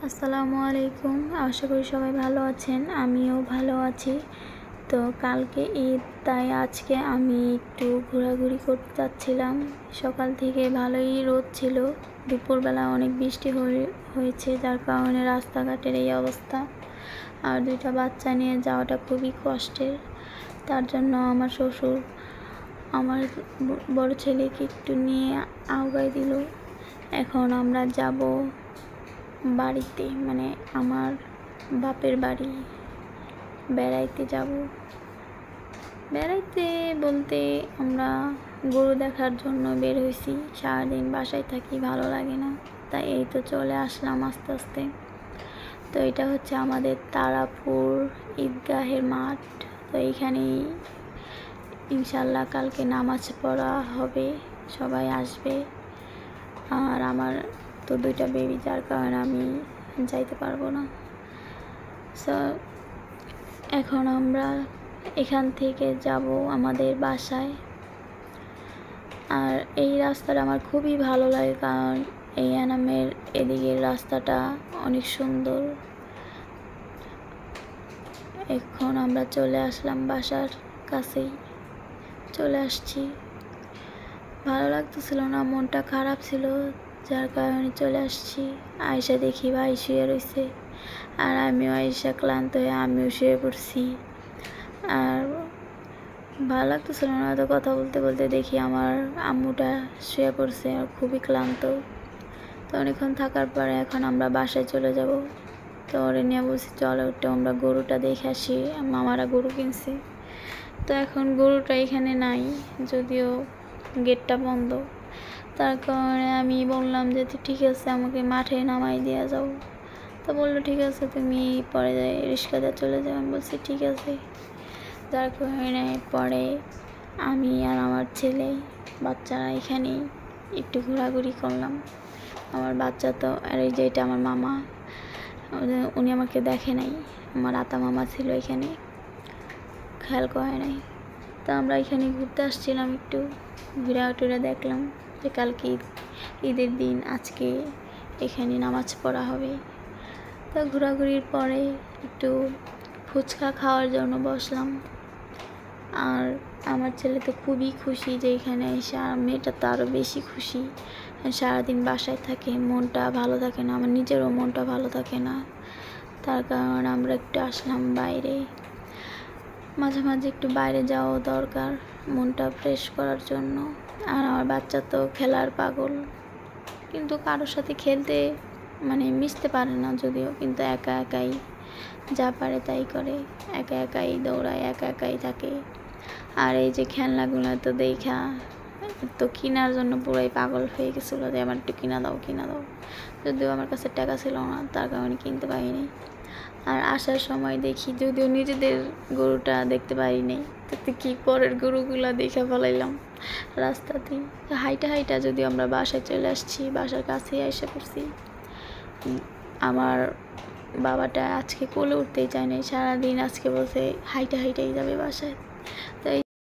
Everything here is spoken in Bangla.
আসসালামু আলাইকুম। আশা করি সবাই ভালো আছেন, আমিও ভালো আছি। তো কালকে ঈদ, তাই আজকে আমি একটু ঘোরাঘুরি করতে যাচ্ছিলাম। সকাল থেকে ভালোই রোদ ছিল, দুপুরবেলা অনেক বৃষ্টি হয়েছে, যার কারণে রাস্তাঘাটের এই অবস্থা। আর দুইটা বাচ্চা নিয়ে যাওয়াটা খুবই কষ্টের। তার জন্য আমার শ্বশুর আমার বড় ছেলেকে একটু নিয়ে আগায় দিল। এখন আমরা যাব বাড়িতে, মানে আমার বাপের বাড়ি বেড়াইতে যাব। বেড়াইতে বলতে আমরা গরু দেখার জন্য বের হয়েছি। সারাদিন বাসায় থাকি, ভালো লাগে না, তাই এই তো চলে আসলাম আস্তে আস্তে। তো এটা হচ্ছে আমাদের তারাপুর ঈদগাহের মাঠ। তো এইখানেই ইনশাল্লাহ কালকে নামাজ পড়া হবে, সবাই আসবে। আর আমার তো দুইটা বেবি, যার কারণে আমি যাইতে পারবো না। সো এখন আমরা এখান থেকে যাব আমাদের বাসায়। আর এই রাস্তাটা আমার খুবই ভালো লাগে, কারণ এই এনামের এদিকের রাস্তাটা অনেক সুন্দর। এখন আমরা চলে আসলাম, বাসার কাছেই চলে আসছি। ভালো লাগতেছিল না, মনটা খারাপ ছিল, যার কারণে চলে আসছি। আয়সা দেখি ভাই শুয়ে রয়েছে, আর আমিও আয়সা ক্লান্ত হয়ে আমিও শুয়ে পড়ছি। আর ভালো লাগতেছিল না, তো কথা বলতে বলতে দেখি আমার আম্মুটা শুয়ে পড়ছে আর খুবই ক্লান্ত। তো অনেকক্ষণ থাকার পরে এখন আমরা বাসায় চলে যাব। তো ওরে নিয়ে বলছি চলো একটু আমরা গরুটা দেখে আসি, মামারা গরু কিনছে। তো এখন গরুটা এখানে নাই, যদিও গেটটা বন্ধ। তার কারণে আমি বললাম যে ঠিক আছে, আমাকে মাঠে নামাই দিয়ে যাও। তো বললো ঠিক আছে, তুমি পরে রিক্সাতে চলে যাও। আমি বলছি ঠিক আছে। যার কারণে পরে আমি আর আমার ছেলে বাচ্চারা এখানেই একটু ঘোরাঘুরি করলাম। আমার বাচ্চা তো, আর এই যে এটা আমার মামা, উনি আমাকে দেখে নাই। আমার আতা মামা ছিল এখানে, খেয়াল করে নাই। তো আমরা এখানে ঘুরতে আসছিলাম, একটু ঘুরে দেখলাম যে কালকে ঈদের দিন, আজকে এখানে নামাজ পড়া হবে। তো ঘোরাঘুরির পরে একটু ফুচকা খাওয়ার জন্য বসলাম। আর আমার ছেলে তো খুবই খুশি যে এখানে এসে, আর মেয়েটা তো আরও বেশি খুশি। সারাদিন বাসায় থাকে, মনটা ভালো থাকে না, আমার নিজেরও মনটা ভালো থাকে না। তার কারণে আমরা একটু আসলাম বাইরে। মাঝে মাঝে একটু বাইরে যাওয়া দরকার মনটা ফ্রেশ করার জন্য। আর আমার বাচ্চা তো খেলার পাগল, কিন্তু কারোর সাথে খেলতে মানে মিশতে পারে না যদিও, কিন্তু একা একাই যা পারে তাই করে, একা একাই দৌড়ায়, একা একাই থাকে। আর এই যে খেলনাগুলো তো দেখা তো কেনার জন্য পুরাই পাগল হয়ে গেছিলো যে আমার একটু কিনা দাও। যদিও আমার কাছে টাকা ছিল না, তার কারণে কিনতে পারিনি। আর আসার সময় দেখি, যদিও নিজেদের গরুটা দেখতে পারিনি, তাতে কি পরের গরুগুলা দেখে ফেলাইলাম রাস্তাতেই। হাইটা যদিও আমরা বাসায় চলে আসছি, বাসার কাছেই এসে পড়ছি। আমার বাবাটা আজকে কোলে উঠতেই চায় না, সারাদিন আজকে বলছে হাইটাই যাবে বাসায়। তাই